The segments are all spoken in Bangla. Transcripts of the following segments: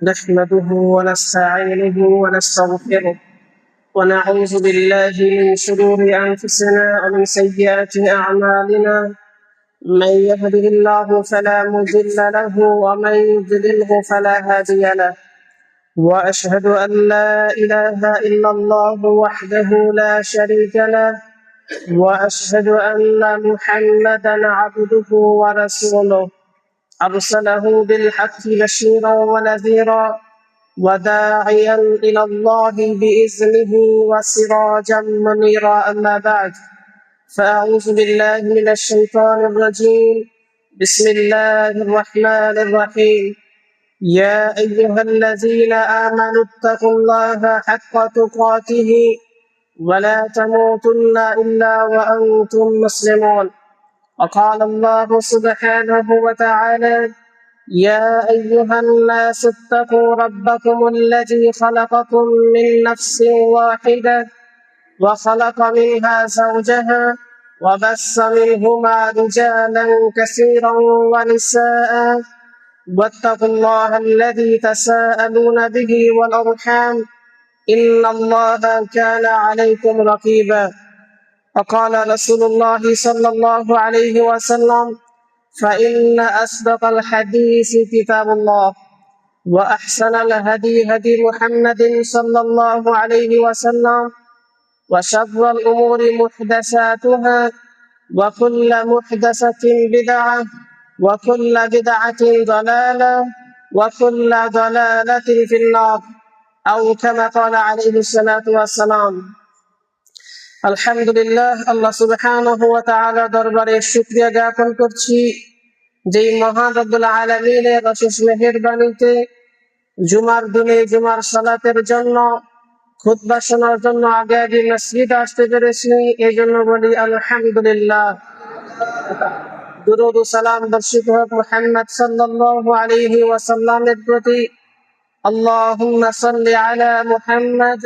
نحمده ونستعينه ونستغفره ونعوذ بالله من شرور أنفسنا ومن سيئات أعمالنا. من يهده الله فلا مضل له ومن يضلله فلا هادي له، وأشهد أن لا إله إلا الله وحده لا شريك له، وأشهد أن محمدا عبده ورسوله أرسله بالحق بشيرا ونذيرا وداعيا إلى الله بإذنه وسراجا منيرا. أما بعد، فأعوذ بالله من الشيطان الرجيم. بسم الله الرحمن الرحيم. يا أيها الذين آمنوا اتقوا الله حق تقاته ولا تموتن إلا وأنتم مسلمون. وقال الله سبحانه وتعالى: يا أيها الناس اتقوا ربكم الذي خلقكم من نفس واحدة وخلق منها زوجها وبث منهما رجالا كثيرا ونساء، واتقوا الله الذي تساءلون به والأرحام إن الله كان عليكم رقيبا. وقال رسول الله صلى الله عليه وسلم: فإن أصدق الحديث كتاب الله، وأحسن الهدي هدي محمد صلى الله عليه وسلم، وشر الأمور محدثاتها، وكل محدثة بدعة، وكل بدعة ضلالة، وكل ضلالة في النار، أو كما قال عليه الصلاة والسلام। আলহামদুলিল্লাহ, আল্লাহ সুবহানাহু ওয়া তাআলা দরবারে শুকরিয়া জ্ঞাপন করছি, যেই মহান রব্বুল আলামিনের অশেষ মেহেরবানিতে জুমার দিনে জুমার সালাতের জন্য খুতবা শোনার জন্য আগে আগে মসজিদে আসতে পেরেছি। এই জন্য বলি আলহামদুলিল্লাহ। দুরূদ ও সালাম বর্ষিত হোক মুহাম্মদ সাল্লাল্লাহু আলাইহি ওয়াসাল্লামের প্রতি। আল্লাহুম্মা সাল্লি আলা মুহাম্মদ,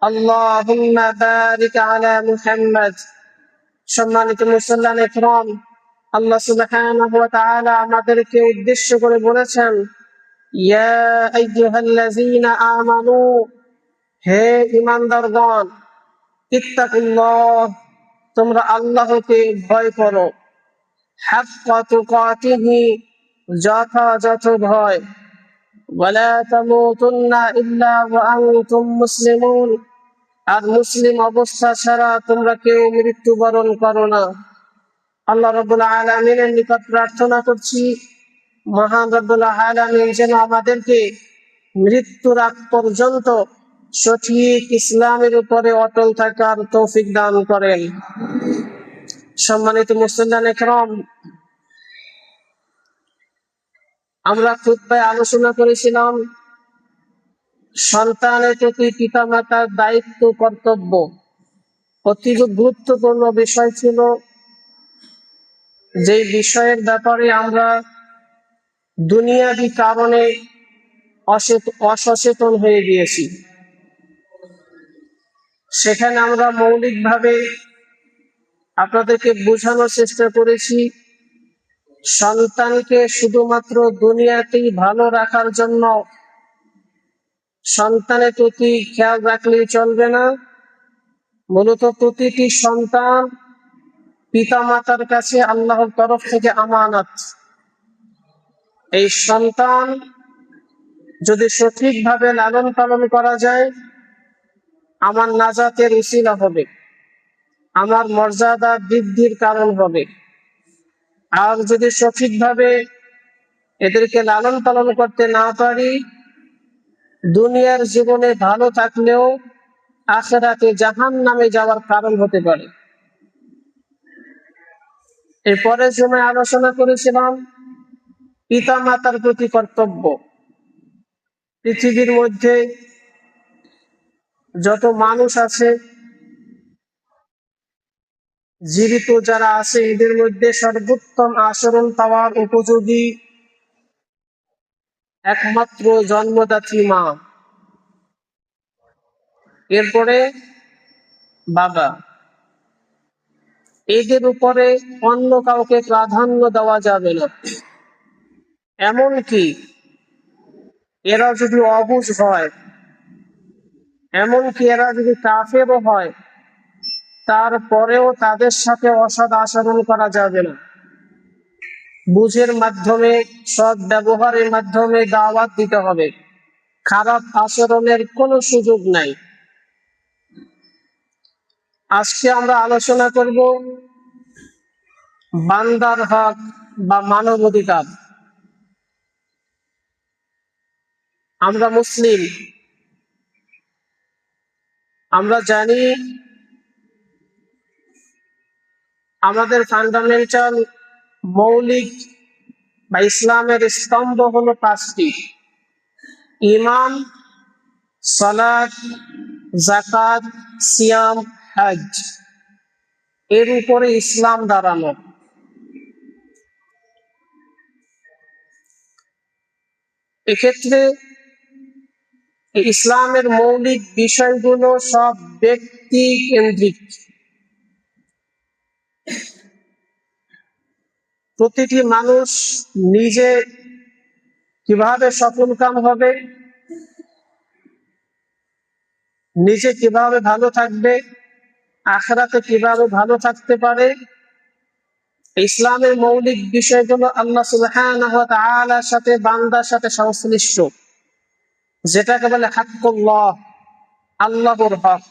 আল্লাহুম্মা বারিক আলা মুহাম্মদ। সম্মানিত মুসল্লান ইকরাম, আল্লাহ সুবহানাহু ওয়া তাআলা আমাদেরকে উদ্দেশ্য করে বলেছেন, ইয়া আইয়ুহাল্লাযীনা আমানু, হে ঈমানদারগণ, ইত্তাকুল্লাহ, তোমরা আল্লাহকে ভয় করো, হাক্কা তুকাতিহি, যথাযথ ভয়, ওয়ালা তামুতুন্না ইল্লা ওয়া আনতুম মুসলিমুন, আর মুসলিম অবস্থা ছাড়া তোমরা কেউ মৃত্যুবরণ করো না। আল্লাহ রাব্বুল আলামিনের নিকট প্রার্থনা করছি, মহান রাব্বুল আলামিন যেন আমাদেরকে মৃত্যুর আগ পর্যন্ত সঠিক ইসলামের উপরে অটল থাকার তৌফিক দান করেন। সম্মানিত মুসলিম ইকরাম, আমরা খুতবায় আলোচনা করেছিলাম সন্তানের প্রতি পিতামাতার দায়িত্ব কর্তব্য। অতি গুরুত্বপূর্ণ বিষয় ছিল, যে বিষয়ের ব্যাপারে আমরা দুনিয়াবি কারণে অসচেতন হয়ে গিয়েছি। সেখানে আমরা মৌলিকভাবে আপনাদেরকে বোঝানোর চেষ্টা করেছি, সন্তানকে শুধুমাত্র দুনিয়াতেই ভালো রাখার জন্য সন্তানের প্রতি খেয়াল রাখলেই চলবে না। মূলত প্রতিটি সন্তান পিতামাতার কাছে আল্লাহর তরফ থেকে আমানত। এই সন্তান যদি সঠিকভাবে লালন পালন করা যায়, আমার নাজাতের উসিলা হবে, আমার মর্যাদা বৃদ্ধির কারণ হবে। আর যদি সঠিকভাবে এদেরকে লালন পালন করতে না পারি, দুনিয়ার জীবনে ভালো থাকলেও আখিরাতে জাহান্নামে যাওয়ার কারণ হতে পারে। এরপরে জুমায় আলোচনা করেছিলাম পিতা মাতার প্রতি কর্তব্য। পৃথিবীর মধ্যে যত মানুষ আছে, জীবিত যারা আছে, এদের মধ্যে সর্বোত্তম আচরণ পাওয়ার উপযোগী একমাত্র জন্মদাত্রী মা, এরপরে বাবা। এদের উপরে অন্য কাউকে প্রাধান্য দেওয়া যাবে না। এমনকি এরা যদি অবুঝ হয়, এমনকি এরা যদি কাফেরও হয়, তারপরেও তাদের সাথে অসৎ আচরণ করা যাবে না। বুঝের মাধ্যমে, সৎ ব্যবহারের মাধ্যমে দাওয়াত দিতে হবে। খারাপ আচরণের কোনো সুযোগ নাই। আজকে আমরা আলোচনা করব বান্দার হক বা মানবাধিকার। আমরা মুসলিম, আমরা জানি আমাদের ফান্ডামেন্টাল মৌলিক বা ইসলামের স্তম্ভ হলো পাঁচটি: ঈমান, সালাত, যাকাত, সিয়াম, হজ। এর উপরে ইসলাম দাঁড়ানো। এক্ষেত্রে ইসলামের মৌলিক বিষয়গুলো সব ব্যক্তি কেন্দ্রিক। প্রতিটি মানুষ নিজে কিভাবে সফলকাম হবে, নিজে কিভাবে ভালো থাকবে, আখিরাতে কিভাবে ভালো থাকতে পারে, ইসলামের মৌলিক বিষয়গুলো আল্লাহ সুবহানাহু ওয়া তাআলার সাথে, বান্দার সাথে সংশ্লিষ্ট, যেটাকে বলে হাক্কুল্লাহ, আল্লাহর হক।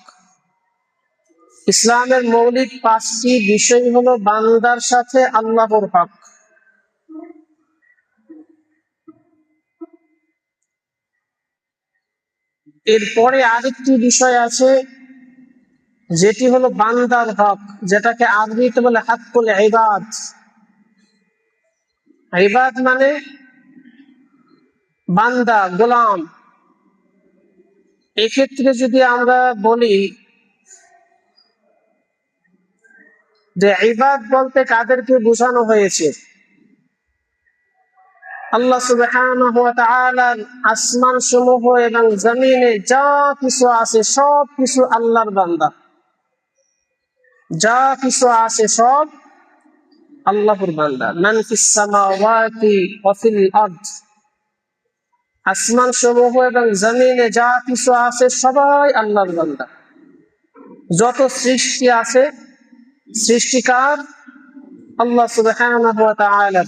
ইসলামের মৌলিক পাঁচটি বিষয় হলো বান্দার সাথে আল্লাহর হক। এরপরে আরেকটি বিষয় আছে, যেটি হলো বান্দার হক, যেটাকে আরবিতে বলে হাক্কুল ইবাদ। ইবাদ মানে বান্দা, গোলাম। এক্ষেত্রে যদি আমরা বলি যে ইবাদ বলতে কাদেরকে বোঝানো হয়েছে, আল্লাহ সুবহানাহু ওয়া তাআলার আসমান সমূহ এবং জমিনে যা কিছু আছে সব কিছু আল্লাহর বান্দা। যা কিছু আছে সব আল্লাহর বান্দা। মান ফিস সামাওয়াতি ওয়া ফিল আরদ, আসমান সমূহ এবং জমিনে যা কিছু আছে সবাই আল্লাহর বান্দা। যত সৃষ্টি আছে, সৃষ্টিকার আল্লাহ সুবহানাহু ওয়া তাআলা।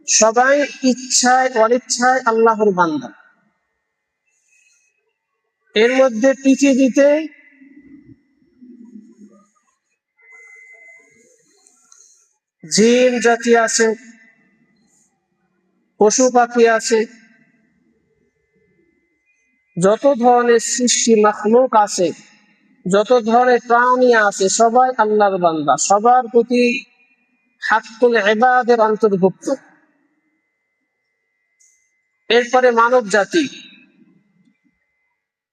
সবাই ইচ্ছায় অনিচ্ছায় আল্লাহর বান্দা। এর মধ্যে পৃথিবীতে জিন জাতি আছে, পশু পাখি আছে, যত ধরনের সৃষ্টি মাখলুক আছে, যত ধরনের প্রাণী আছে, সবাই আল্লাহর বান্দা। সবার প্রতি হাক্কুল ইবাদের অন্তর্ভুক্ত। এরপরে মানব জাতি,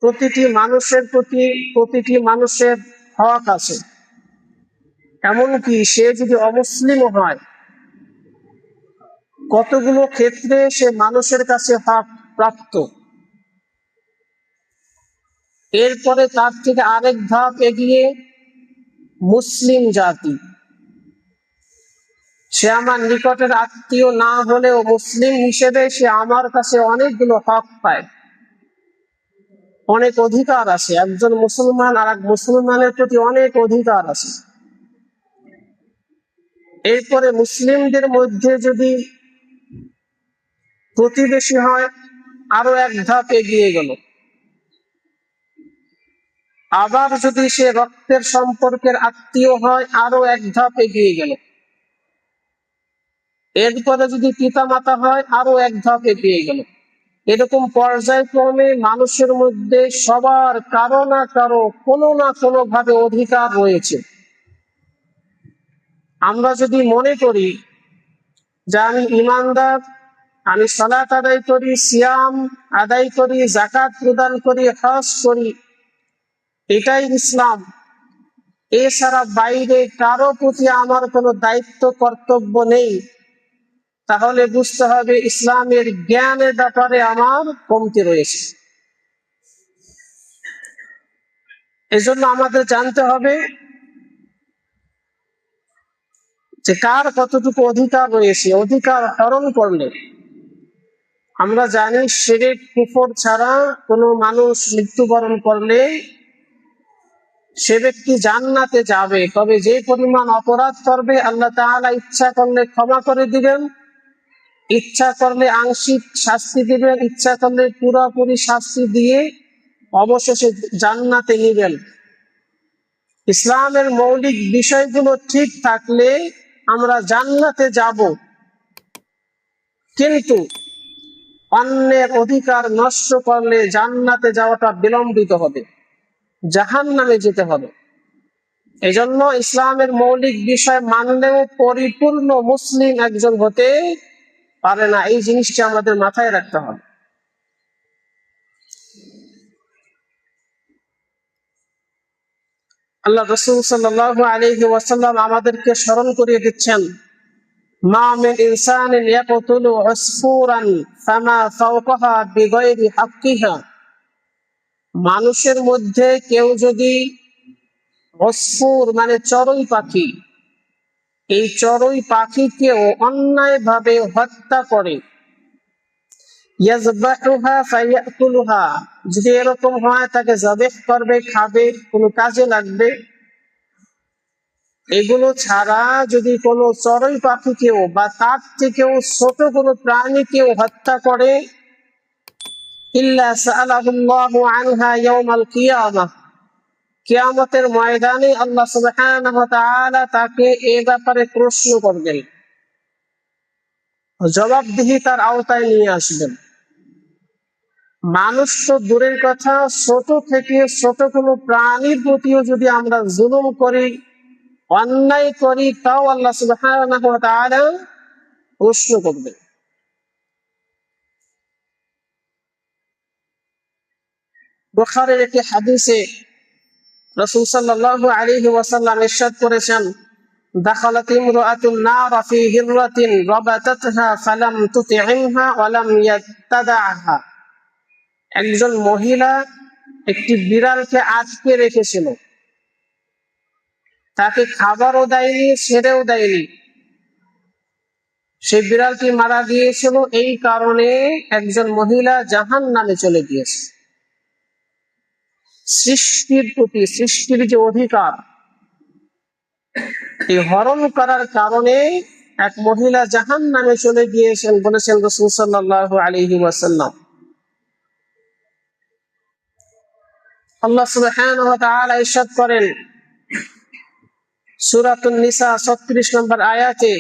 প্রতিটি মানুষের প্রতি প্রতিটি মানুষের হক আছে। এমনকি সে যদি অমুসলিম হয়, কতগুলো ক্ষেত্রে সে মানুষের কাছে হক প্রাপ্ত। এরপরে তার থেকে আরেক ধাপ এগিয়ে মুসলিম জাতি। সে আমার নিকটের আত্মীয় না হলেও মুসলিম হিসেবে সে আমার কাছে অনেকগুলো হক পায়, অনেক অধিকার আছে। একজন মুসলমান আর এক মুসলমানের প্রতি অনেক অধিকার আছে। এরপরে মুসলিমদের মধ্যে যদি প্রতিবেশী হয়, আরো এক ধাপ এগিয়ে গেল। আবার যদি সে রক্তের সম্পর্কের আত্মীয় হয়, আরো এক ধাপ এগিয়ে গেল। এরপরে যদি পিতা মাতা হয়, আরো এক ধাপ এগিয়ে গেল। এরকম পর্যায়ক্রমে মানুষের মধ্যে সবার কারো না কারো কোনো না কোনো ভাবে অধিকার রয়েছে। আমরা যদি মনে করি যে আমি ইমানদার, আমি সালাত আদায় করি, সিয়াম আদায় করি, যাকাত প্রদান করি, হজ করি, এটাই ইসলাম, এছাড়া বাইরে কারো প্রতি আমার কোনো দায়িত্ব কর্তব্য নেই, তাহলে বুঝতে হবে ইসলামের জ্ঞানের ব্যাপারে আমার কমতি রয়েছে। এজন্য আমাদের জানতে হবে যে কার কতটুকু অধিকার রয়েছে। অধিকার হরণ করলে আমরা জানি শিরক কুফর ছাড়া কোনো মানুষ মৃত্যুবরণ করলে সে ব্যক্তি জান্নাতে যাবে, তবে যে পরিমাণ অপরাধ করবে আল্লাহ তাআলা ইচ্ছা করলে ক্ষমা করে দিবেন, ইচ্ছা করলে আংশিক শাস্তি দিবেন, ইচ্ছা করলে পুরোপুরি শাস্তি দিয়ে অবশেষে জান্নাতে নিবেন। ইসলামের মৌলিক বিষয়গুলো ঠিক থাকলে আমরা জান্নাতে যাব, কিন্তু অন্যের অধিকার নষ্ট করলে জান্নাতে যাওয়াটা বিলম্বিত হবে, জাহান্নামে যেতে হবে। এজন্য ইসলামের মৌলিক বিষয় মানলেও পরিপূর্ণ মুসলিম একজন হতে পারে না, এই জিনিসটা আমাদের মাথায় রাখতে হবে। আল্লাহ রাসূল সাল্লাল্লাহু আলাইহি ওয়াসাল্লাম আমাদেরকে স্মরণ করিয়ে দিচ্ছেন, মা মিন ইনসানিন ইয়াকতুলু উসফুরান ফামা ফাওকাহা বিগাইরি হাক্কিহা। মানুষের মধ্যে কেউ যদি উসফুর মানে চড়ুই পাখি, এই চড়ুই পাখিকেও অন্যায়ভাবে হত্যা করে, ইয়াযবাহুহা ফায়াকুলুহা, যদি এরকম হয় তাকে জবেহ করবে, খাবে, কোনো কাজে লাগবে, এগুলো ছাড়া যদি কোনো চড়ুই পাখিকেও বা তার থেকেও ছোট কোনো প্রাণীকেও হত্যা করে, ইল্লা সাআলাহুল্লাহু আনহা ইয়াউমাল কিয়ামাহ, কিয়ামতের ময়দানে আল্লাহ সুবহানাহু ওয়া তাআলা তাকে এ ব্যাপারে প্রশ্ন করবেন, জবাবদিহি তার আওতায় নিয়ে আসবেন। মানুষ তো দূরের কথা, ছোট থেকে ছোট কোনো প্রাণীর প্রতিও যদি আমরা জুলুম করি, অন্যায় করি, তাও আল্লাহ সুবহানাহু ওয়া তাআলা প্রশ্ন করবেন। বুখারীর একটি হাদিসে রাসূল সাল্লাল্লাহু আলাইহি ওয়াসাল্লাম ইরশাদ করেছেন, দাখালাত ইমরাআতুন নার ফি হিররাতিন রাবাতাতহা ফালাম তুতি'হা ওয়া লাম ইয়াত্তাদা'হা। একজন মহিলা একটি বিড়ালকে আটকে রেখেছিল, তাকে খাবারও দেয়নি, ছেড়েও দেয়নি। সেই বিড়ালটি মারা গিয়েছিল, এই কারণে একজন মহিলা জাহান্নামে চলে গিয়েছে। সৃষ্টির প্রতি, সৃষ্টির যে অধিকার, এই হরণ করার কারণে এক মহিলা জাহান্নামে চলে গিয়েছেন বলেছেন রাসূল সাল্লাল্লাহু আলাইহি ওয়াসাল্লাম। আল্লাহ সুবহানাহু ওয়া তাআলা ইরশাদ করেন সূরাতুন নিসা 36 নম্বর আয়াতে,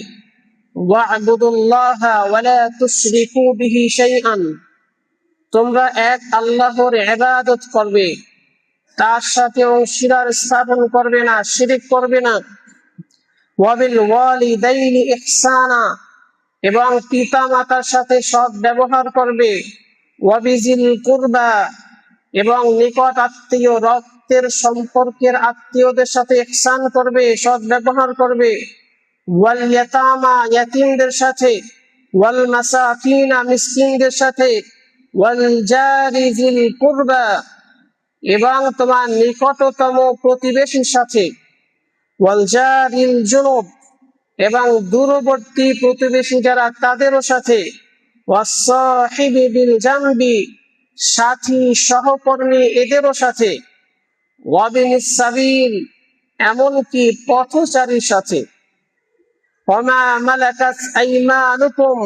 ওয়া'বুদুল্লাহা ওয়া লা তুশরিকু বিহি শাইআন, তোমরা এক আল্লাহর ইবাদত করবে, তার সাথে অংশীদার স্থাপন করবে না, শিরক করবে না। ওয়াবিল ওয়ালিদাইনি ইহসানা, এবং পিতা মাতার সাথে সৎ ব্যবহার করবে। ওয়াবিজিল কুরবা, এবং নিকট আত্মীয় রক্তের সম্পর্কের আত্মীয়দের সাথে ইহসান করবে, সৎ ব্যবহার করবে। ওয়াল ইয়াতামা, ইয়াতীমদের সাথে। ওয়াল মাসাকিনা, মিসকিনদের সাথে। ওয়াল জারি যিল কুরবা, এবং তোমার নিকটতম প্রতিবেশীর সাথে। ওয়াল জারিল জুনুব, এবং দূরবর্তী প্রতিবেশী যারা তাদেরও সাথে। ওয়াস সাহিবি বিল জামবি, সাথী সহকর্মী এদেরও সাথে। ওয়াবিনিস সাবিল, এমনকি পথচারীর সাথে। ওমা মালাকাত আইমানুকুম,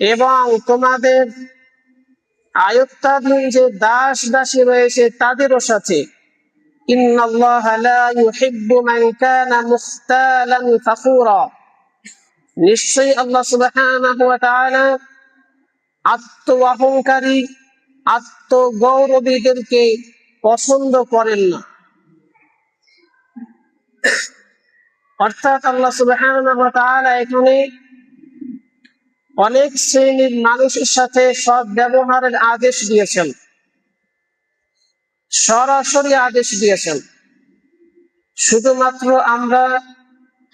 এবং তোমাদের আয়ত্তাধীন যে দাস দাসী রয়েছে তাদেরও সাথে। ইন্নাল্লাহা লা ইউহিব্বু মান কানা মুখতালান ফাখুরা, নিশ্চয়ই আল্লাহ সুবহানাহু ওয়া তাআলা আত্ম অহংকারী, আত্মগৌরবীদেরকে পছন্দ করেন না। অর্থাৎ আল্লাহ সুবহানাহু ওয়া তাআলা এখানে অনেক শ্রেণীর মানুষের সাথে সৎ ব্যবহারের আদেশ দিয়েছেন, সরাসরি আদেশ দিয়েছেন। শুধুমাত্র আমরা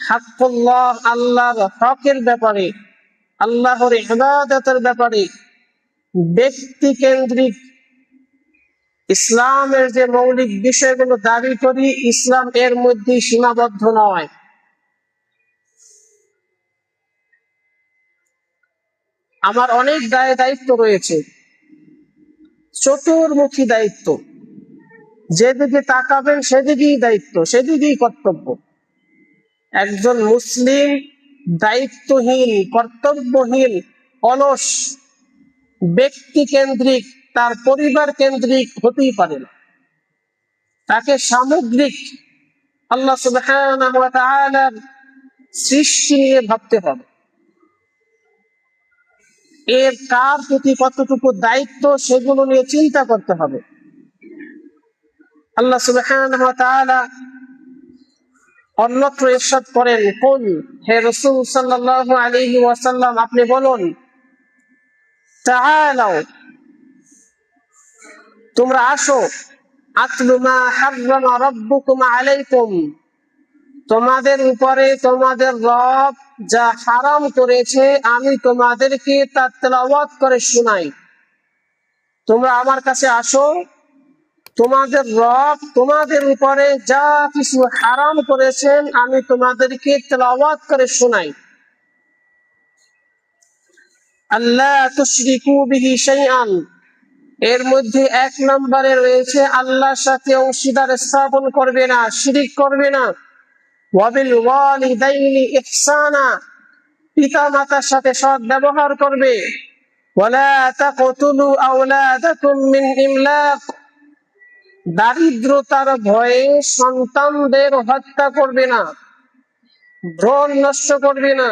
হাক্কুল্লাহ, আল্লাহর হকের ব্যাপারে, আল্লাহর ইবাদতের ব্যাপারে ব্যক্তি কেন্দ্রিক ইসলামের যে মৌলিক বিষয়গুলো দাবি করি, ইসলাম এর মধ্যে সীমাবদ্ধ নয়। আমার অনেক দায়িত্ব রয়েছে, চতুর্মুখী দায়িত্ব, যেদিকে তাকাবেন সেদিকেই দায়িত্ব, সেদিকেই কর্তব্য। একজন মুসলিম দায়িত্বহীন, কর্তব্যহীন, অলস, ব্যক্তি কেন্দ্রিক, তার পরিবার কেন্দ্রিক হতেই পারে না। তাকে সামগ্রিক আল্লাহ সুবহানাহু ওয়া তাআলার সৃষ্টি নিয়ে ভাবতে হবে। এর কার প্রতি কতটুকু দায়িত্ব সেগুলো নিয়ে চিন্তা করতে হবে। আল্লাহ সুবহানাহু ওয়া তাআলা অন্যত্র ইরশাদ করেন, কুল, হে রাসূল সাল্লাল্লাহু আলাইহি ওয়াসাল্লাম আপনি বলুন, তাআলাও, তোমরা আসো, আতলু মা হাররামা রাব্বুকুম আলাইকুম, তোমাদের উপরে তোমাদের রব যা হারাম করেছে আমি তোমাদেরকে তা তেলাওয়াত করে শোনাই। তোমরা আমার কাছে আসো, তোমাদের রব তোমাদের উপরে যা কিছু হারাম করেছেন আমি তোমাদেরকে তেলাওয়াত করে শোনাই। আল্লাহ তুশরিকু বিহি শাইআন, এর মধ্যে 1 নম্বরে রয়েছে আল্লাহর সাথে অংশীদার স্থাপন করবে না, শিরিক করবে না। ওয়াবিল ওয়ালিদাইনি ইহসানা, পিতা মাতার সাথে সৎ ব্যবহার করবে। ওয়ালা তাকতুলু আওলাদাকুম মিন ইমলাক, দারিদ্রতার ভয়ে সন্তানদের হত্যা করবে না, ভ্রূণ নষ্ট করবে না।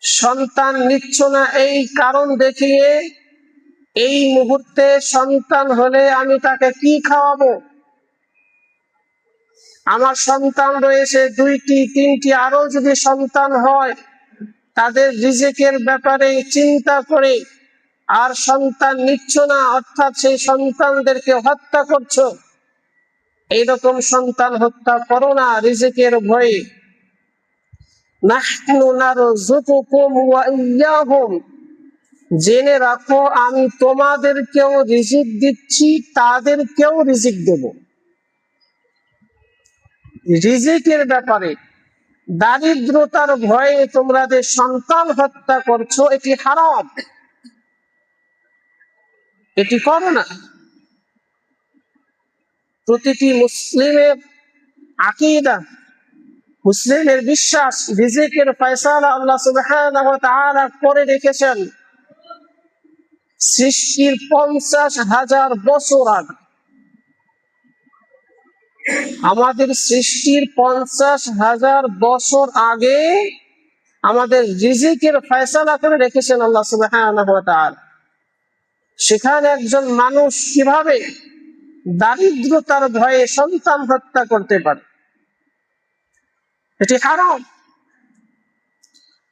সন্তান নিচ্ছ না এই কারণ দেখিয়ে এই মুহূর্তে সন্তান হলে আমি তাকে কি খাওয়াবো, আমার সন্তান রয়েছে 2টি 3টি, আরো যদি সন্তান হয় তাদের রিজিকের ব্যাপারে চিন্তা করে আর সন্তান নিচ্ছ না, অর্থাৎ সেই সন্তানদেরকে হত্যা করছো। এইরকম সন্তান হত্যা করো না রিজিকের ভয়ে। নাহনু নারযুকুকুম ওয়া ইয়্যাহুম, জেনে রাখো আমি তোমাদেরকেও রিজিক দিচ্ছি, তাদেরকেও রিজিক দেব। রিজিকের ব্যাপারে দারিদ্রতার ভয়ে তোমরা যে সন্তান হত্যা করছো এটি হারাম, এটি করো না। প্রতিটি মুসলিমের আকীদা, মুসলিমের বিশ্বাস, রিজিকের ফয়সালা আল্লাহ সুবহানাহু ওয়া তাআলা করে রেখেছেন সৃষ্টির 50,000 বছর আগে। আমাদের সৃষ্টির 50,000 বছর আগে আমাদের রিজিকের ফয়সালা করে রেখেছেন আল্লাহ সুবহানাহু ওয়া তাআলা। সেখানে একজন মানুষ কিভাবে দারিদ্রতার ভয়ে সন্তান হত্যা করতে পারে, এটি হারাম।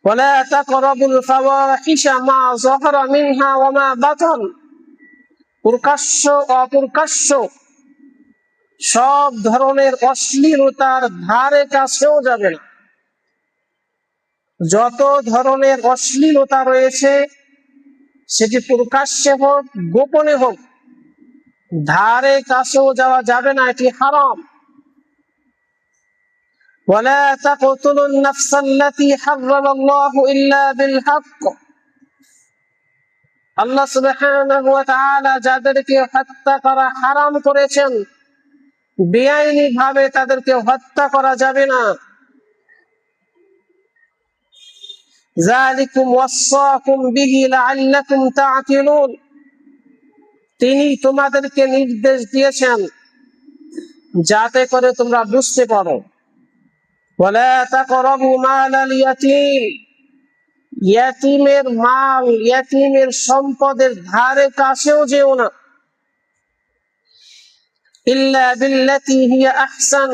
ওয়ালা তাকরাবুল ফাওয়াহিশা মা যাহারা মিনহা ওয়া মা বাতান, প্রকাশ্য অপ্রকাশ্য সব ধরনের অশ্লীলতার ধারে কাছেও যাবে না। যত ধরনের অশ্লীলতা রয়েছে সেটি প্রকাশ্যে হোক গোপনে হোক, ধারে কাছেও যাওয়া যাবে না, এটি হারাম। ওয়ালা তাকতুলুন নাফসাল্লাতী হারামাল্লাহু ইল্লা বিল হক, আল্লাহ সুবহানাহু ওয়া তাআলা যাদেরকে হত্যা করা হারাম করেছেন বেআইনি ভাবে তাদেরকে হত্যা করা যাবে না। যালিকুম ওয়াসাকুম বিহি লাআল্লাকুম তা'কিলুন, তিনি তোমাদেরকে নির্দেশ দিয়েছেন যাতে করে তোমরা বুঝতে পারো। ওয়ালা তাকরাবু মালাল ইয়াতীম, ইয়াতীমের মাল, ইয়াতীমের সম্পদের ধারে কাছেও যেও না। ইল্লা বিল্লাতী হিয়া আহসান,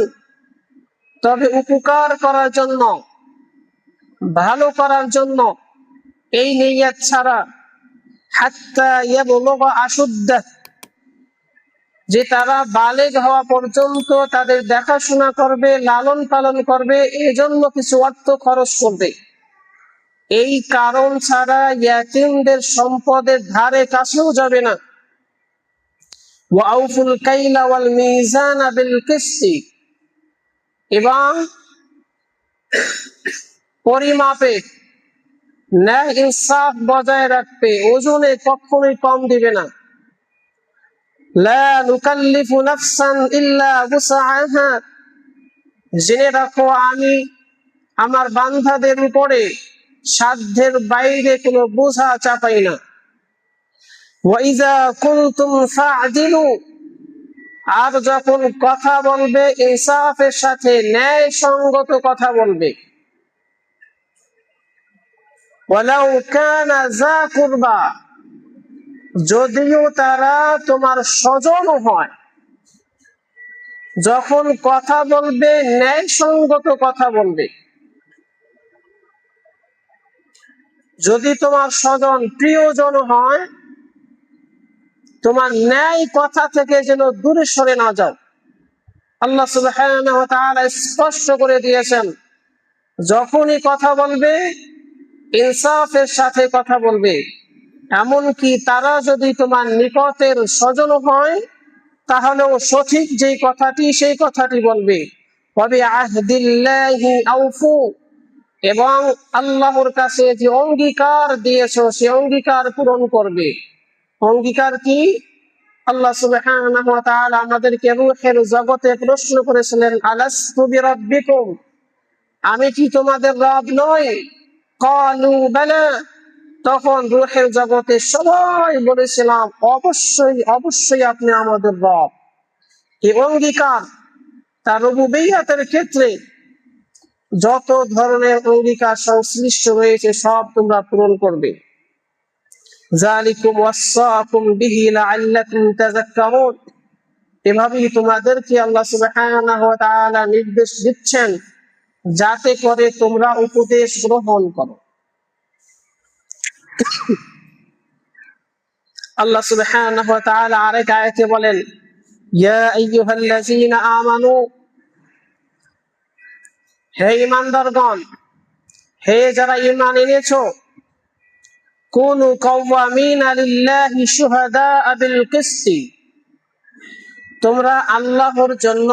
তবে উপকার করার জন্য, ভালো করার জন্য, এই নিয়ত ছাড়া। হাত্তা ইয়াবলুগা আশুদ্দাহ, যে তারা বালেগ হওয়া পর্যন্ত তাদের দেখাশোনা করবে, লালন পালন করবে, এজন্য কিছু অর্থ খরচ করবে। এই কারণ ছাড়া ইয়াতীমদের সম্পদের ধারে কাছেও যাবে না। ওয়া আউফুল কাইলা ওয়াল মিজানা বিল কিসতি, এবং পরিমাপে ন্যায় ইনসাফ বজায় রাখবে, ওজনে কখনোই কম দিবে না। লা নুকাল্লিফু নাফসান ইল্লা উসআহা, জেনে রাখো আমি আমার বান্দাদের উপরে সাধ্যের বাইরে কোনো বোঝা চাপাই না। ওয়া ইযা কুনতুম ফা'দিলু, আর যখন কথা বলবে ইনসাফের সাথে, ন্যায় সঙ্গত কথা বলবে। ওয়ালাউ কানা যা কুরবা, যদিও তারা তোমার স্বজন হয়। যখন কথা বলবে ন্যায় সঙ্গত কথা বলবে। যদি তোমার স্বজন প্রিয়জন হয়, তোমার ন্যায় কথা থেকে যেন দূরে সরে না যাও। আল্লাহ সুবহানাহু ওয়া তাআলা স্পষ্ট করে দিয়েছেন, যখনই কথা বলবে ইনসাফের সাথে কথা বলবে। এমনকি তারা যদি তোমার নিকটের স্বজন হয়, তাহলেও সঠিক যেই কথাটি সেই কথাটি বলবে। ওয়াবি আহদিল্লাহি আউফু, এবং আল্লাহর কাছে যে অঙ্গীকার দিয়েছো সে অঙ্গীকার পূরণ করবে। অঙ্গীকার কি? আল্লাহ সুবহানাহু ওয়া তাআলা আমাদেরকে রূহের জগতে প্রশ্ন করেছিলেন, আলাস্তু বিরাব্বিকুম, আমি কি তোমাদের রব নই? ক্বালু বালা, তখন রূহের জগতে সবাই বলেছিলাম, অবশ্যই অবশ্যই আপনি আমাদের রব। এই অঙ্গীকার তার রুবুবিয়্যাতের ক্ষেত্রে যত ধরনের অঙ্গীকার সংশ্লিষ্ট রয়েছে সব তোমরা পূরণ করবে। যালিকুম ওয়াসাকুম বিহি লাআল্লাকুম তাযাক্কারুন, এভাবেই তোমাদেরকে আল্লাহ সুবহানাহু ওয়া তাআলা নির্দেশ দিচ্ছেন যাতে করে তোমরা উপদেশ গ্রহণ করো। আল্লাহ সুবহানাহু ওয়া তাআলা আরেক আয়াতে বলেন, ইয়া আইয়ুহাল্লাযীনা আমানু, হে ঈমানদারগণ, হে যারা ঈমান এনেছো, কুনু কাওয়ামিনা লিল্লাহি শুহাদাআ বিল কিসতি, তোমরা আল্লাহর জন্য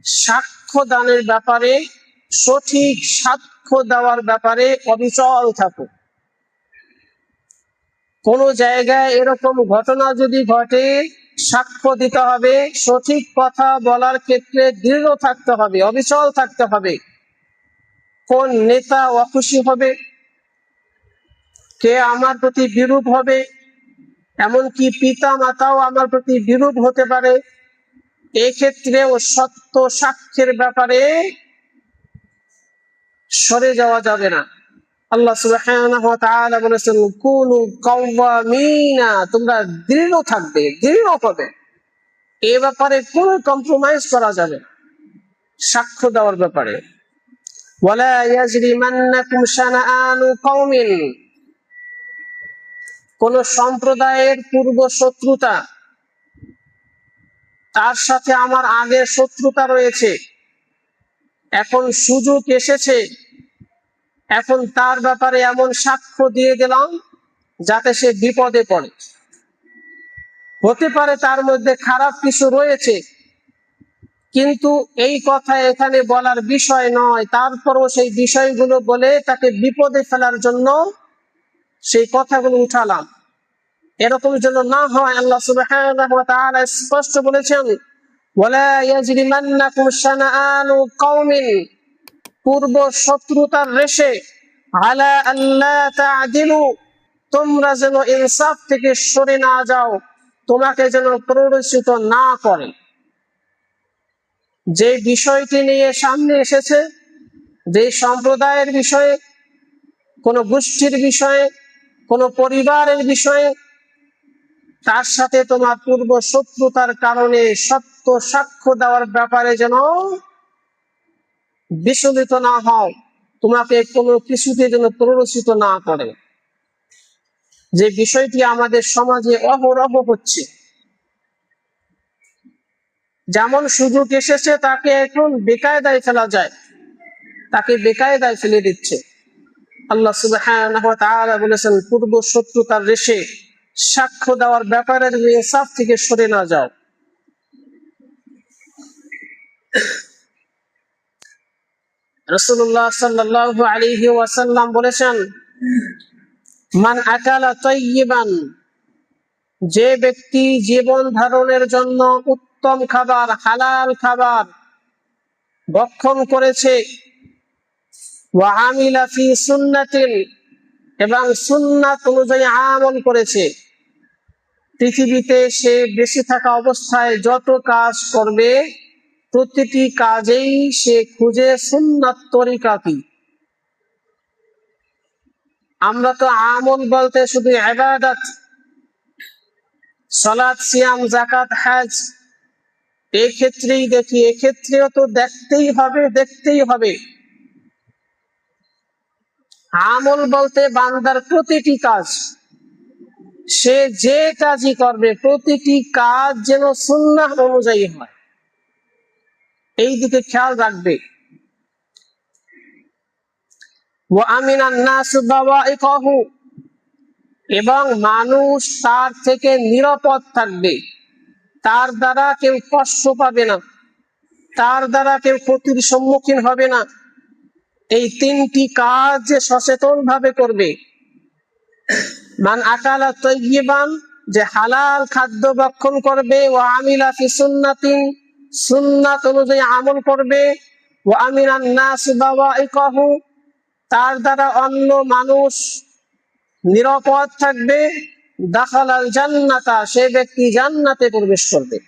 সাক্ষ্য দানের ব্যাপারে, সঠিক সাক্ষ্য দেওয়ার ব্যাপারে অবিচল থাকো। কোন জায়গায় এরকম ঘটনা যদি ঘটে, সাক্ষ্য দিতে হবে, সঠিক কথা বলার ক্ষেত্রে দৃঢ় থাকতে হবে, অবিচল থাকতে হবে। কোন নেতা অখুশি হবে, কে আমার প্রতি বিরূপ হবে, এমনকি পিতা মাতাও আমার প্রতি বিরূপ হতে পারে, এক্ষেত্রেও সত্য সাক্ষ্যের ব্যাপারে সরে যাওয়া যাবে না। আল্লাহ সুবহানাহু ওয়া তাআলা বলেছেন, কুনু কাওয়ামিনা, তোমরা দৃঢ় থাকবে, দৃঢ় হবে, এ ব্যাপারে কোনো কম্প্রোমাইজ করা যাবে না সাক্ষ্য দেওয়ার ব্যাপারে। ওয়ালা ইয়াজরিমান্নাকুম শানাআনু কওমিন, কোন সম্প্রদায়ের পূর্ব শত্রুতা, তার সাথে আমার আগের শত্রুতা রয়েছে, এখন সুযোগ এসেছে, এখন তার ব্যাপারে এমন সাক্ষ্য দিয়ে দিলাম যাতে সে বিপদে পড়ে। হতে পারে তার মধ্যে খারাপ কিছু রয়েছে, কিন্তু এই কথা এখানে বলার বিষয় নয়, তারপরও সেই বিষয়গুলো বলে তাকে বিপদে ফেলার জন্য সেই কথাগুলো উঠালাম। এরকম যেন না হয়। আল্লাহ সুবহানাহু ওয়া তাআলা স্পষ্ট বলেছেন, ওয়ালা ইয়াজরিমান্নাকুম শানাআনু কওমিন, পূর্ব শত্রুতার রেশে, আলা আল্লা তা'দিলু, তোমরা যেন ইনসাফ থেকে সরে না যাও, তোমাকে যেন প্ররোচিত না করে। যে বিষয়টি নিয়ে সামনে এসেছে, যে সম্প্রদায়ের বিষয়ে, কোন গোষ্ঠীর বিষয়ে, কোন পরিবারের বিষয়ে, তার সাথে তোমার পূর্ব শত্রুতার কারণে সত্য সাক্ষ্য দেওয়ার ব্যাপারে যেন বিচলিত না হও, তোমাকে কোনো কিছুতে যেন প্ররোচিত না করে। যে বিষয়টি আমাদের সমাজে অহরহ হচ্ছে, যেমন সুযোগ এসেছে তাকে এখন বেকায়দায় ফেলা যায়, তাকে বেকায়দায় ফেলে দিচ্ছে। আল্লাহ সুবহানাহু ওয়া তাআলা বলেছেন, পূর্ব শত্রুতার রেশে সাক্ষ্য দেওয়ার ব্যাপারে যদি ইনসাফ থেকে সরে না যাও। রাসূলুল্লাহ সাল্লাল্লাহু আলাইহি ওয়াসাল্লাম বলেছেন, মান আকালা তাইয়িবান, যে ব্যক্তি জীবন ধারণের জন্য উত্তম খাবার, হালাল খাবার ভক্ষণ করেছে, ওয়া আমিলা ফি সুন্নাতিন, এবং সুন্নাত অনুযায়ী আমল করেছে। পৃথিবীতে সে বেঁচে থাকা অবস্থায় যত কাজ করবে, প্রতিটি কাজেই সে খুঁজে সুন্নাত তরিকা কি। আমরা তো আমল বলতে শুধু ইবাদত, সালাত, সিয়াম, যাকাত, হজ, এই ক্ষেত্রেই দেখি, এক্ষেত্রেও তো দেখতেই হবে। আমল বলতে বান্দার প্রতিটি কাজ, সে যে কাজই করবে প্রতিটি কাজ যেন সুন্নাহ অনুযায়ী হয়, এই দিকে খেয়াল রাখবে। ওয়া আমিনান নাস বাওয়াইকাহু, এবং মানুষ তার থেকে নিরাপদ থাকবে, তার দ্বারা কেউ কষ্ট পাবে না, তার দ্বারা কেউ ক্ষতির সম্মুখীন হবে না। এই তিনটি কাজ যে সচেতন ভাবে করবে। মান আকালা তাইয়িবান, যে হালাল খাদ্য ভক্ষণ করবে, ওয়া আমিলা ফি সুন্নাতিন, সুন্নাত অনুযায়ী আমল করবে, ওয়া আমিনান নাস বাওয়াইকাহু, তার দ্বারা অন্য মানুষ নিরাপদ থাকবে, দাখালাল জান্নাতা, সে ব্যক্তি জান্নাতে প্রবেশ করবে।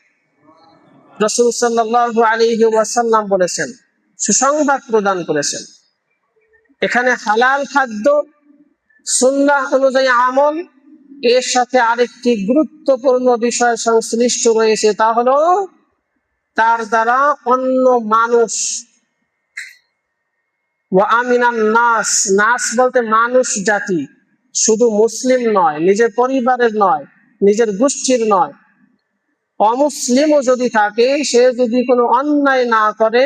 রাসূল সাল্লাল্লাহু আলাইহি ওয়াসাল্লাম বলেছেন, সুসংবাদ প্রদান করেছেন। এখানে হালাল খাদ্য, সুন্নাহ অনুযায়ী আমল, এর সাথে আরেকটি গুরুত্বপূর্ণ বিষয় সংশ্লিষ্ট রয়েছে, তা হলো তার দ্বারা অন্য মানুষ, ওয়া আমিনান নাস, নাস বলতে মানুষ জাতি, শুধু মুসলিম নয়, নিজের পরিবারের নয়, নিজের গোষ্ঠীর নয়, অমুসলিমও যদি থাকে, সে যদি কোনো অন্যায় না করে,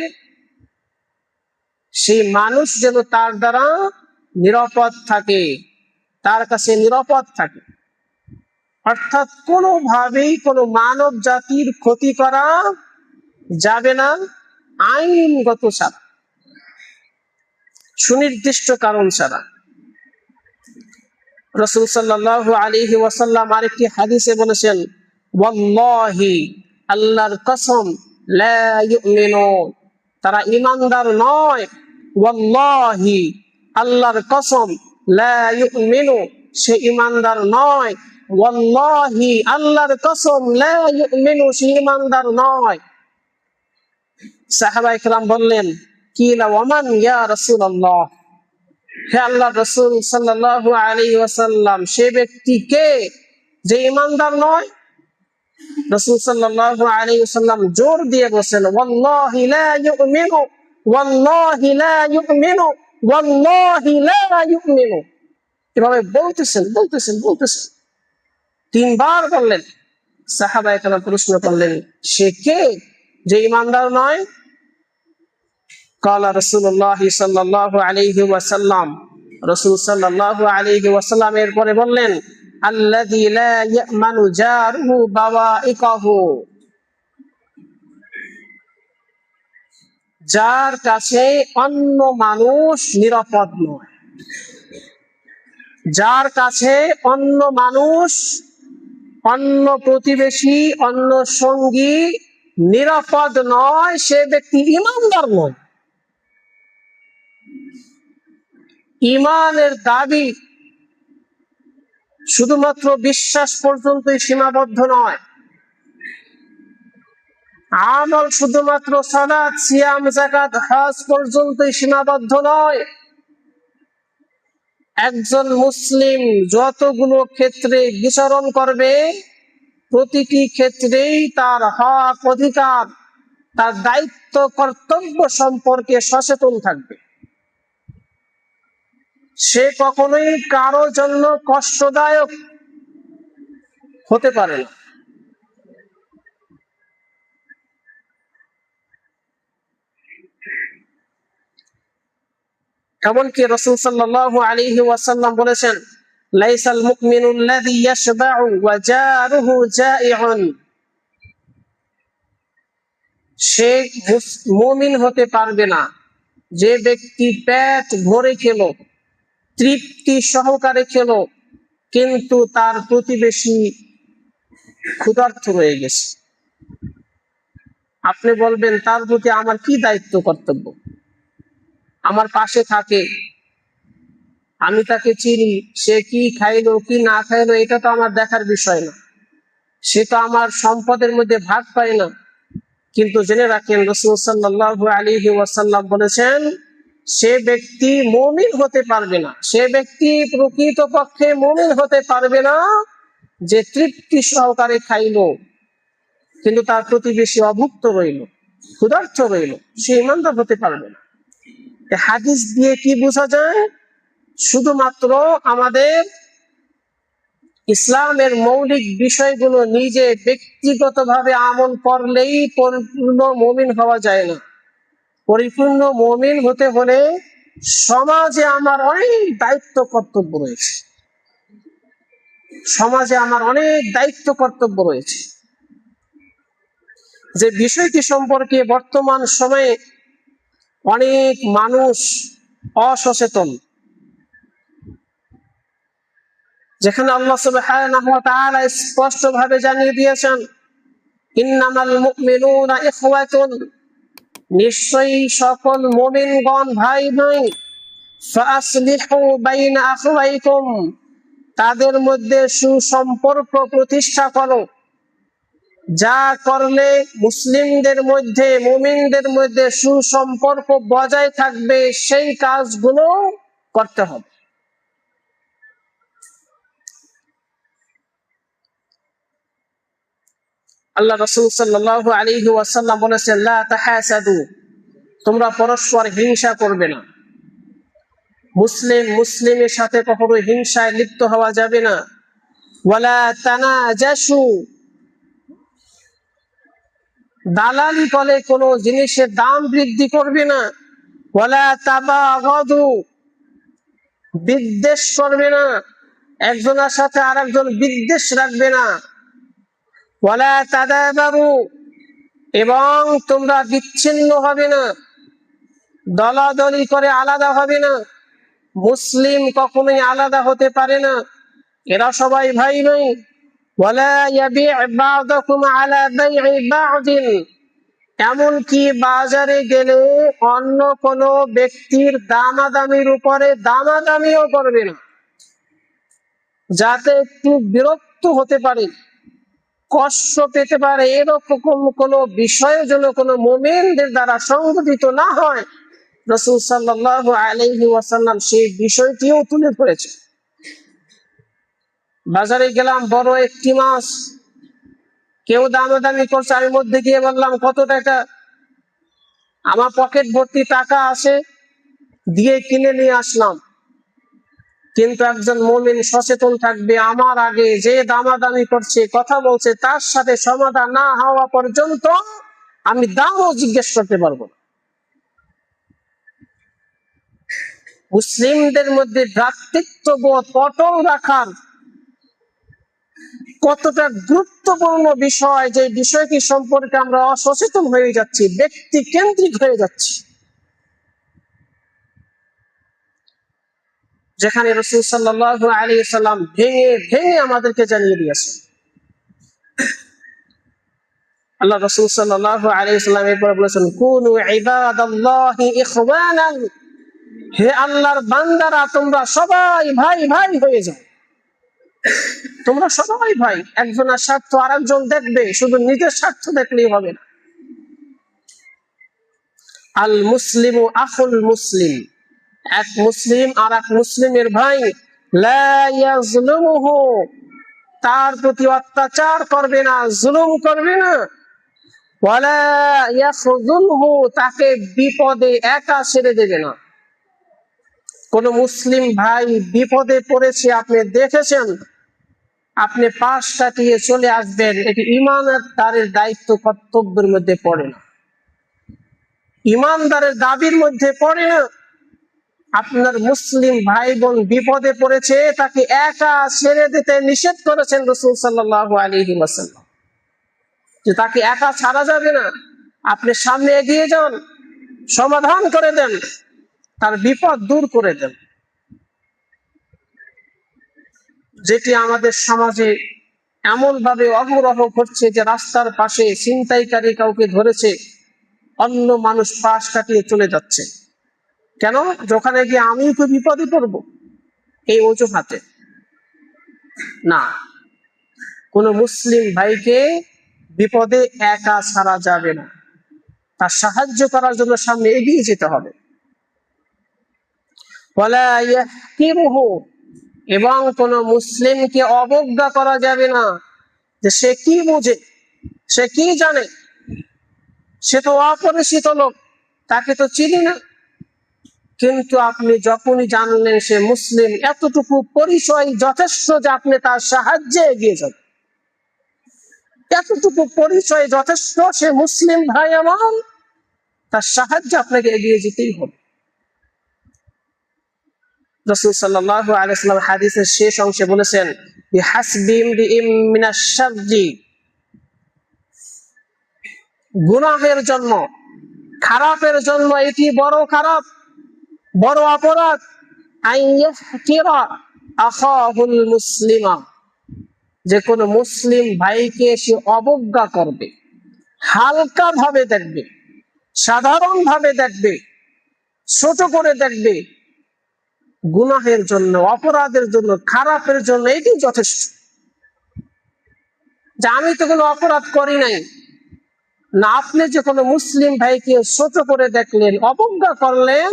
সেই মানুষ যেন তার দ্বারা নিরাপদ থাকে, তার কাছে নিরাপদ থাকে। অর্থাৎ কোনোভাবেই কোনো মানব জাতির ক্ষতি করা যাবে না আইনগত ছাড়া, সুনির্দিষ্ট কারণ ছাড়া। রাসূল সাল্লাল্লাহু আলাইহি ওয়াসাল্লাম আরেকটি হাদিসে বলেছেন, ওয়াল্লাহি, আল্লাহর কসম, লা ইউমিনুন, তারা ঈমানদার নয়। ওয়াল্লাহি, আল্লাহর কসম, লা ইউমিনু, সে ঈমানদার নয়। ওয়াল্লাহি, আল্লাহর কসম, লা ইউমিনু, সে ঈমানদার নয়। সাহাবায়ে কেরাম বললেন, কিলা ওয়ামান ইয়া রাসূলুল্লাহ, হে আল্লাহর রাসূল সাল্লাল্লাহু আলাইহি ওয়াসাল্লাম, সে ব্যক্তি কে যে ঈমানদার নয়? রাসূল সাল্লাল্লাহু আলাইহি ওয়াসাল্লাম জোর দিয়ে বলেন, ওয়াল্লাহি লা ইউমিনু, ওয়াল্লাহি লা ইউমিনু, ওয়াল্লাহি লা ইউমিনু, এভাবে বলতেছেন তিনবার বললেন। সাহাবায়ে কেরাম প্রশ্ন করলেন, সে কে যে ঈমানদার নয়? قال رسول الله صلى الله عليه وسلم, রাসূল সাল্লাল্লাহু আলাইহি ওয়াসাল্লাম এরপরে বললেন, আল্লাযী লা ইয়ামানু জারুহু বাওয়াইকাহু, যার কাছে অন্য মানুষ নিরাপদ নয়, যার কাছে অন্য মানুষ, অন্য প্রতিবেশী, অন্য সঙ্গী নিরাপদ নয়, সে ব্যক্তি ঈমানদার নয়। ঈমানের দাবি শুধুমাত্র বিশ্বাস পর্যন্তই সীমাবদ্ধ নয়, আমল শুধুমাত্র সালাত, সিয়াম, যাকাত, হজ পর্যন্তই সীমাবদ্ধ নয়। একজন মুসলিম যতগুলো ক্ষেত্রে বিচরণ করবে, প্রতিটি ক্ষেত্রেই তার হক, অধিকার, তার দায়িত্ব, কর্তব্য সম্পর্কে সচেতন থাকবে। সে কখনোই কারো জন্য কষ্টদায়ক হতে পারে না। এমনকি রাসূল সাল্লাল্লাহু আলাইহি ওয়াসাল্লাম বলেছেন, লাইসাল মুমিনুল্লাযী ইয়াশবাউ ওয়া জারুহু জাইউন, সে মুমিন হতে পারবে না যে ব্যক্তি পেট ভরে খেলো, তৃপ্তি সহকারে খেলো, কিন্তু তার প্রতিবেশী ক্ষুধার্ত রয়ে গেছে, আপনি বলবেন তার প্রতি আমার কি দায়িত্ব কর্তব্য? আমার পাশে থাকে, আমি তাকে চিনি, সে কি খাইলো কি না খাইলো এটা তো আমার দেখার বিষয় না, সে তো আমার সম্পদের মধ্যে ভাগ পায় না। কিন্তু জেনে রাখেন, রাসূল সাল্লাল্লাহু আলাইহি ওয়াসাল্লাম বলেছেন, সে ব্যক্তি মুমিন হতে পারবে না, সে ব্যক্তি প্রকৃতপক্ষে মুমিন হতে পারবে না যে তৃপ্তি সহকারে খাইলো কিন্তু তার প্রতিবেশী অভুক্ত রইল, ক্ষুধার্ত রইল, সে ইমানদার হতে পারবে না। হাদিস দিয়ে কি বোঝা যায়? শুধুমাত্র আমাদের ইসলামের মৌলিক বিষয়গুলো নিজে ব্যক্তিগতভাবে আমল করলেই পরিপূর্ণ মুমিন হওয়া যায় না। পরিপূর্ণ মুমিন হতে হলে সমাজে আমার অনেক দায়িত্ব কর্তব্য রয়েছে, সমাজে আমার অনেক দায়িত্ব কর্তব্য রয়েছে, যে বিষয়টি সম্পর্কে বর্তমান সময়ে অনেক মানুষ অসচেতন। যেখানে আল্লাহ সুবহানাহু ওয়া তাআলা স্পষ্টভাবে জানিয়ে দিয়েছেন, ইন্নামাল মুমিনুনা ইখওয়াতুন, নিশ্চয়ই সকল মুমিনগণ ভাই ভাই, ফাসলিহু বাইনা আখওয়াইকুম, তাদের মধ্যে সুসম্পর্ক প্রতিষ্ঠা করো। যা করলে মুসলিমদের মধ্যে, মুমিনদের মধ্যে সুসম্পর্ক বজায় থাকবে, সেই কাজগুলো করতে হবে। আল্লাহ রাসূল সাল্লাল্লাহু আলাইহি ওয়াসাল্লাম বলেছেন, লা তাহাসাদু, তোমরা পরস্পর হিংসা করবে না। মুসলিম মুসলিমের সাথে কখনো হিংসায় লিপ্ত হওয়া যাবে না। ওয়ালা তানাজাসু, দালালি করে কোনো জিনিসের দাম বৃদ্ধি করবে না। ওয়ালা তাবাগাদু, বিদ্বেষ করবে না, একজনের সাথে আরেকজন বিদ্বেষ রাখবে না। ওয়ালা তাদাবারু, এবং তোমরা বিচ্ছিন্ন হবে না, দলাদলি করে আলাদা হবে না। মুসলিম কখনোই আলাদা হতে পারে না, এরা সবাই ভাই ভাই। ওয়ালা ইয়াবি'ু বা'দুকুম আলা বাই'i বা'দিন, এমনকি বাজারে গেলে অন্য কোন ব্যক্তির দামাদামির উপরে দামাদামিও করবে না, যাতে একটু বিরক্ত হতে পারে, কষ্ট পেতে পারে, এরকম কোন বিষয় যেন কোন মুমিনদের দ্বারা সংঘটিত না হয়। রাসূল সাল্লাল্লাহু আলাইহি ওয়াসাল্লাম সেই বিষয়টিও তুলে ধরেছে। বাজারে গেলাম, বড় একটি মাছ, কেউ দামাদামি করছে, আমি মধ্যে গিয়ে বললাম কত টাকা, আমার পকেট ভর্তি টাকা আছে, দিয়ে কিনে নিয়ে আসলাম। কিন্তু একজন মুমিন সচেতন থাকবে, আমার আগে যে দামাদামি করছে, কথা বলছে, তার সাথে সমাধান না হওয়া পর্যন্ত আমি দামও জিজ্ঞেস করতে পারবো না। মুসলিমদের মধ্যে ভ্রাতৃত্ববোধ অটল রাখার কতটা গুরুত্বপূর্ণ বিষয়, যে বিষয়টি সম্পর্কে আমরা অসচেতন হয়ে যাচ্ছি, ব্যক্তি কেন্দ্রিক হয়ে যাচ্ছি। যেখানে রাসূল সাল্লাল্লাহু আলাইহি ওয়াসাল্লাম ভেঙে ভেঙে আমাদেরকে জানিয়ে দিয়েছেন। আল্লাহ রাসূল সাল্লাল্লাহু আলাইহি ওয়াসাল্লাম এরপরে বলেছেন, কুনু ইবাদাল্লাহি ইখওয়ানান, হে আল্লাহর বান্দারা, তোমরা সবাই ভাই ভাই হয়ে যাও, তোমরা সবাই ভাই। একজনের স্বার্থ আরেকজন দেখবে, শুধু নিজের স্বার্থ দেখলেই হবে না। আল মুসলিমু আখুল মুসলিম, এক মুসলিম আর এক মুসলিমের ভাই। লা ইয়াজলুমুহু, তার প্রতি অত্যাচার করবে না, জুলুম করবে না। ওয়ালা ইয়াখযুলহু, তাকে বিপদে একা ছেড়ে দেবে না। কোন মুসলিম ভাই বিপদে পড়েছে, আপনি দেখেছেন, আপনি পাশ কাটিয়ে চলে আসবেন, এটি ইমানদারের দায়িত্ব কর্তব্যের মধ্যে পড়ে না, ইমানদারের দাবির মধ্যে পড়ে না। আপনার মুসলিম ভাই বোন বিপদে পড়েছে, তাকে একা ছেড়ে দিতে নিষেধ করেছেন রাসূল সাল্লাল্লাহু আলাইহি ওয়াসাল্লাম, যে তাকে একা ছাড়া যাবে না, আপনি সামনে এগিয়ে যান, সমাধান করে দেন। তার বিপদ দূর করে দেন। যেটি আমাদের সমাজে এমন ভাবে অহরহ ঘটছে যে রাস্তার পাশে ছিনতাইকারী কাউকে ধরেছে, অন্য মানুষ পাশ কাটিয়ে চলে যাচ্ছে। কেন? যেখানে গিয়ে আমি তো বিপদে পড়বো, এই অজুহাতে না। কোন মুসলিম ভাইকে বিপদে একা ছাড়া যাবে না, তার সাহায্য করার জন্য সামনে এগিয়ে যেতে হবে। এবং কোন মুসলিমকে অবজ্ঞা করা যাবে না, যে সে কি বোঝে, সে কি জানে, সে তো অপরিচিত লোক, তাকে তো চিনি না। কিন্তু আপনি যখনই জানলেন সে মুসলিম, এতটুকু পরিচয় যথেষ্ট যে আপনি তার সাহায্যে এগিয়ে যাবেন। এতটুকু পরিচয় যথেষ্ট, সে মুসলিম ভাই আমার, তার সাহায্যে আপনাকে এগিয়ে যেতেই হবে। রাসূল সাল্লাল্লাহু আলাইহি ওয়াসাল্লাম হাদিসের শেষ অংশে বলেছেন, বিহাসবি ইমরিইম মিনাশ শাররি, গুনাহের জন্য, খারাপের জন্য এটি বড় খারাপ, বড় অপরাধ, আইয়াহকিরা আখাহুল মুসলিমা, যে কোন মুসলিম ভাইকে সে অবজ্ঞা করবে, হালকা ভাবে দেখবে, সাধারণ ভাবে দেখবে, ছোট করে দেখবে, গুনাহের জন্য, অপরাধের জন্য, খারাপের জন্য এটি যথেষ্ট। যে আমি তো কোনো অপরাধ করি নাই না, আপনি যে কোনো মুসলিম ভাইকে ছোট করে দেখলেন, অবজ্ঞা করলেন,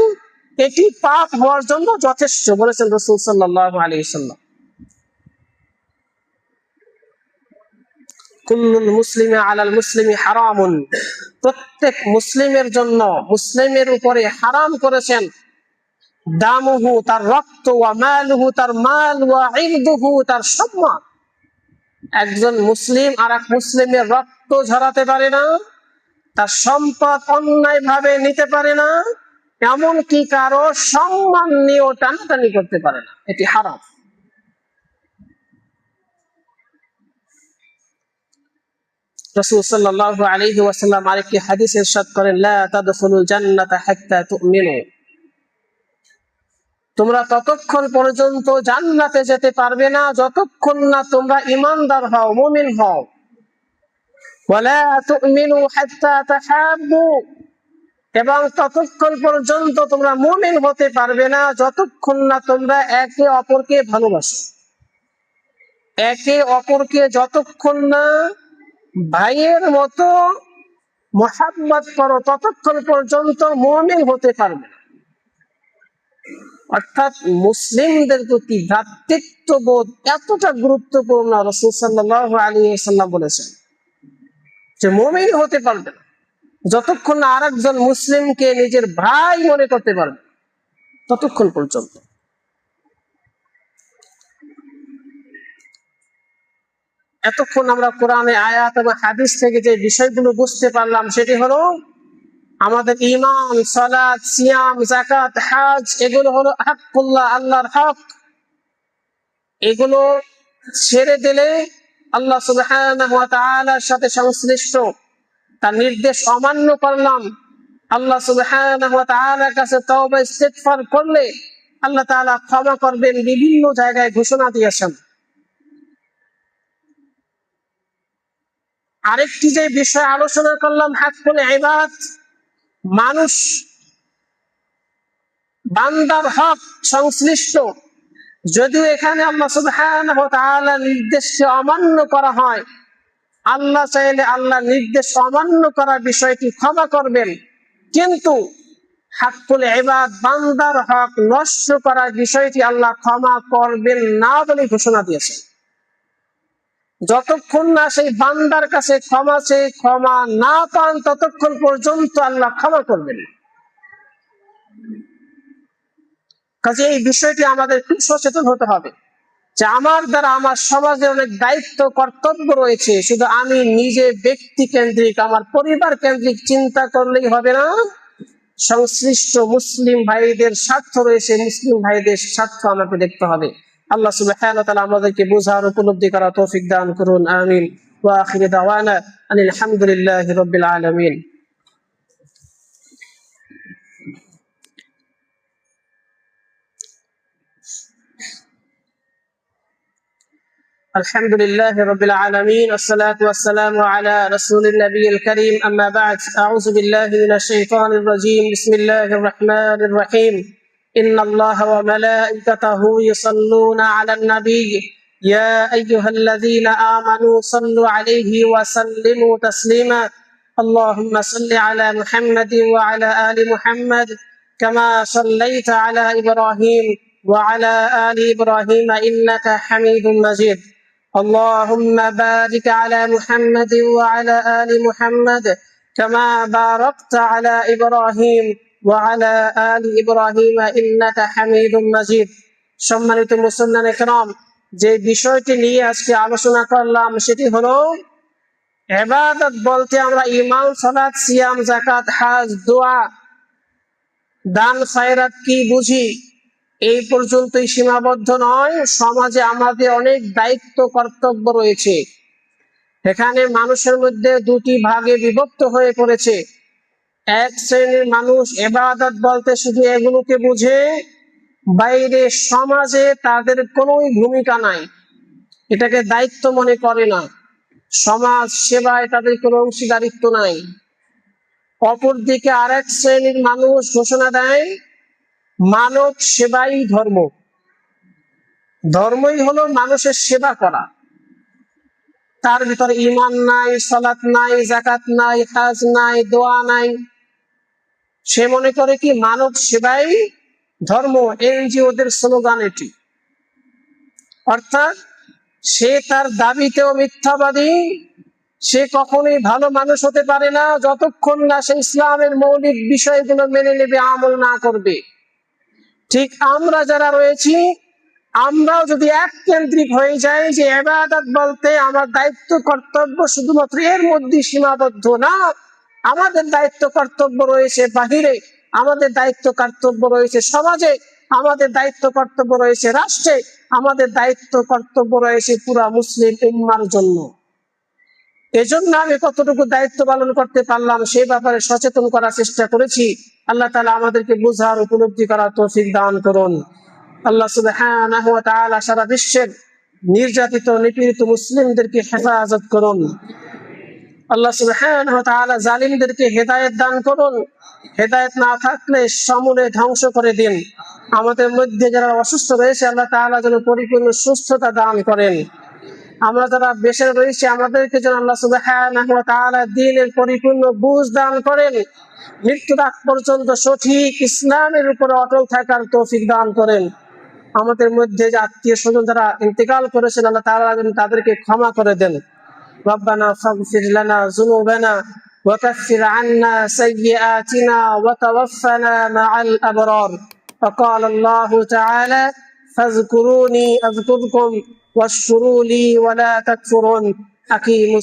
এটি পাপ হওয়ার জন্য যথেষ্ট, বলেছেন রাসূল সাল্লাল্লাহু আলাইহি ওয়াসাল্লাম। কুল্লুল মুসলিমি আলাল মুসলিমি হারামুন, প্রত্যেক মুসলিমের জন্য, মুসলিমের উপরে হারাম করেছেন, দামুহু, তার রক্ত, ওয়া মালুহু, তার মাল, ওয়া ইরদুহু, তার সম্মান। একজন মুসলিম আর এক মুসলিমের রক্ত ঝরাতে পারে না, তার সম্পদ অন্যায় ভাবে নিতে পারে না, এমনকি কারো সম্মান নিয়েও টানাটানি করতে পারে না, এটি হারাম। রাসূল সাল্লাল্লাহু আলাইহি ওয়াসাল্লাম আরেকটি হাদিসে ইরশাদ করেন, লা তাদখুলুল জান্নাতা হাত্তা তুমিনু, তোমরা ততক্ষণ পর্যন্ত জান্নাতে যেতে পারবে না যতক্ষণ না তোমরা ঈমানদার হও, মুমিন হও। ওয়ালা তুমিনু হাত্তা তাহাব্বু, এবং ততক্ষণ পর্যন্ত তোমরা মুমিন হতে পারবে না যতক্ষণ না তোমরা একে অপরকে ভালোবাসো। একে অপরকে যতক্ষণ না ভাইয়ের মতো মুহাব্বত করো, ততক্ষণ পর্যন্ত মুমিন হতে পারবে না। অর্থাৎ মুসলিমদের প্রতি ভ্রাতৃত্ববোধ এতটা গুরুত্বপূর্ণ, রাসূল সাল্লাল্লাহু আলাইহি ওয়াসাল্লাম বলেছেন যে মুমিন হতে পারবে না যতক্ষণ না আরেকজন মুসলিমকে নিজের ভাই মনে করতে পারবে, ততক্ষণ পর্যন্ত। এতক্ষণ আমরা কোরআনে আয়াত এবং হাদিস থেকে যে বিষয়গুলো বুঝতে পারলাম, সেটি হলো আমাদের ঈমান, সালাত, সিয়াম, যাকাত, হজ, এগুলো হলো হকুল্লাহ, আল্লাহর হক। এগুলো ছেড়ে দিলে আল্লাহ সুবহানাহু ওয়া তাআলার সাথে সংশ্লিষ্ট, তার নির্দেশ অমান্য করলাম, আল্লাহ সুবহানাহু ওয়া তাআলার কাছে তওবা ইস্তিগফার করলে আল্লাহ তাআলা ক্ষমা করবেন, বিভিন্ন জায়গায় ঘোষণা দিয়েছেন। আরেকটি যে বিষয় আলোচনা করলাম, হকুল ইবাদ, মানুষ বান্দার হক সংশ্লিষ্ট, যদিও এখানে আল্লাহ সুবহানাহু ওয়া তাআলার নির্দেশকে অমান্য করা হয়, আল্লাহ চাইলে আল্লাহ নির্দেশ অমান্য করার বিষয়টি ক্ষমা করবেন, কিন্তু হকুল ইবাদ, বান্দার হক নষ্ট করার বিষয়টি আল্লাহ ক্ষমা করবেন না বলে ঘোষণা দিয়েছেন। যতক্ষণ না সেই বান্দার কাছে ক্ষমা না পান, ততক্ষণ পর্যন্ত আল্লাহ ক্ষমা করবেন না। কাজে এই বিষয়টি আমাদের খুব সচেতন হতে হবে যে আমার দ্বারা আমার সমাজে অনেক দায়িত্ব, কর্তব্য রয়েছে। শুধু আমি নিজে ব্যক্তি কেন্দ্রিক, আমার পরিবার কেন্দ্রিক চিন্তা করলেই হবে না, সংশ্লিষ্ট মুসলিম ভাইদের স্বার্থ রয়েছে, মুসলিম ভাইদের স্বার্থ আমাকে দেখতে হবে। আল্লাহ সুবহানাহু ওয়া তাআলা আমাদেরকে বোঝার, উপলব্ধি করার তৌফিক দান করুন, আমিন। ওয়া আখিরু দাওয়ানা আনিল হামদুলিল্লাহি রাব্বিল আলামিন। الحمد لله رب العالمين والصلاة والسلام على رسول النبي الكريم أما بعد أعوذ بالله من الشيطان الرجيم بسم الله الرحمن الرحيم إن الله وملائكته يصلون على النبي يا أيها الذين آمنوا صلوا عليه وسلموا تسليما اللهم صل على محمد وعلى آل محمد كما صليت على إبراهيم وعلى آل إبراهيم إنك حميد مجيد اللهم بارك على محمد وعلى آل محمد كما باركت على إبراهيم وعلى آل إبراهيم إنك حميد مجيد সম্মানিত মুসলমান একরাম যে বিষয়টি নিয়ে আজকে আলোচনা করলাম সেটি হলো ইবাদত বলতে আমরা ঈমান সালাত সিয়াম যাকাত হজ দোয়া দান খয়রাত কি বুঝি এই পর্যন্তই সীমাবদ্ধ নয়। সমাজে আমাদের অনেক দায়িত্ব কর্তব্য রয়েছে। এখানে মানুষের মধ্যে দুটি ভাগে বিভক্ত হয়ে পড়েছে। এক শ্রেণীর মানুষ ইবাদত বলতে শুধু এগুলোকে বুঝে, বাইরে সমাজে তাদের কোনো ভূমিকা নাই, এটাকে দায়িত্ব মনে করে না, সমাজ সেবায় তাদের কোনো অংশীদারিত্ব নাই। অপরদিকে আরেক শ্রেণীর মানুষ ঘোষণা দেয় মানব সেবাই ধর্ম, ধর্মই হলো মানুষের সেবা করা। তার ভিতরে ঈমান নাই, সালাত নাই, যাকাত নাই, হজ নাই, দোয়া নাই। সে মনে করে কি মানব সেবাই ধর্ম, এনজিওদের স্লোগান এটি। অর্থাৎ সে তার দাবিতেও মিথ্যাবাদী। সে কখনোই ভালো মানুষ হতে পারে না যতক্ষণ না সে ইসলামের মৌলিক বিষয়গুলো মেনে নেবে, আমল না করবে। ঠিক আমরা যারা রয়েছি, আমরাও যদি এক কেন্দ্রিক হয়ে যাই যে ইবাদত বলতে আমার দায়িত্ব কর্তব্য শুধুমাত্র এর মধ্যে সীমাবদ্ধ না, আমাদের দায়িত্ব কর্তব্য রয়েছে বাহিরে, আমাদের দায়িত্ব কর্তব্য রয়েছে সমাজে, আমাদের দায়িত্ব কর্তব্য রয়েছে রাষ্ট্রে, আমাদের দায়িত্ব কর্তব্য রয়েছে পুরা মুসলিম উম্মার জন্য। এজন্য আমি কতটুকু দায়িত্ব পালন করতে পারলাম সেই ব্যাপারে সচেতন করার চেষ্টা করেছি। আল্লাহ তাআলা আমাদেরকে বুঝার উপলব্ধি করার তৌফিক দান করুন। আল্লাহ সুবহানাহু ওয়া তাআলা সারা বিশ্বের নির্যাতিত নিপীড়িত মুসলিমদেরকে হেফাজত করুন। আল্লাহ সুবহানাহু ওয়া তাআলা জালিমদেরকে হেদায়েত দান করুন। হেদায়েত না থাকলে সমূলে ধ্বংস করে দিন। আমাদের মধ্যে যারা অসুস্থ রয়েছে আল্লাহ তাআলা যেন পরিপূর্ণ সুস্থতা দান করেন। আমরা যারা দেশে রয়েছে আমাদেরকে যেন আল্লাহ সুবহানাহু ওয়া তাআলা দ্বীনের পরিপূর্ণ বুঝ দান করেন। মৃত্যুর আগ পর্যন্ত সঠিক ইসলামের উপরে অটল থাকার তৌফিক দান করেন। আমাদের মধ্যে যে আত্মীয় স্বজন যারা ইন্তেকাল করেছেন আল্লাহ তাআলা যেন তাদেরকে ক্ষমা করে দেন। রব্বানা ফাগফির লানা যুনুবানা ওয়া কাফির আন্না সাইয়্যাতিনা ওয়া তাওয়াফানা মা'আল আবরার। فقال الله تعالى فاذكروني أذكركم واشكروا لي ولا تكفرون. أقيموا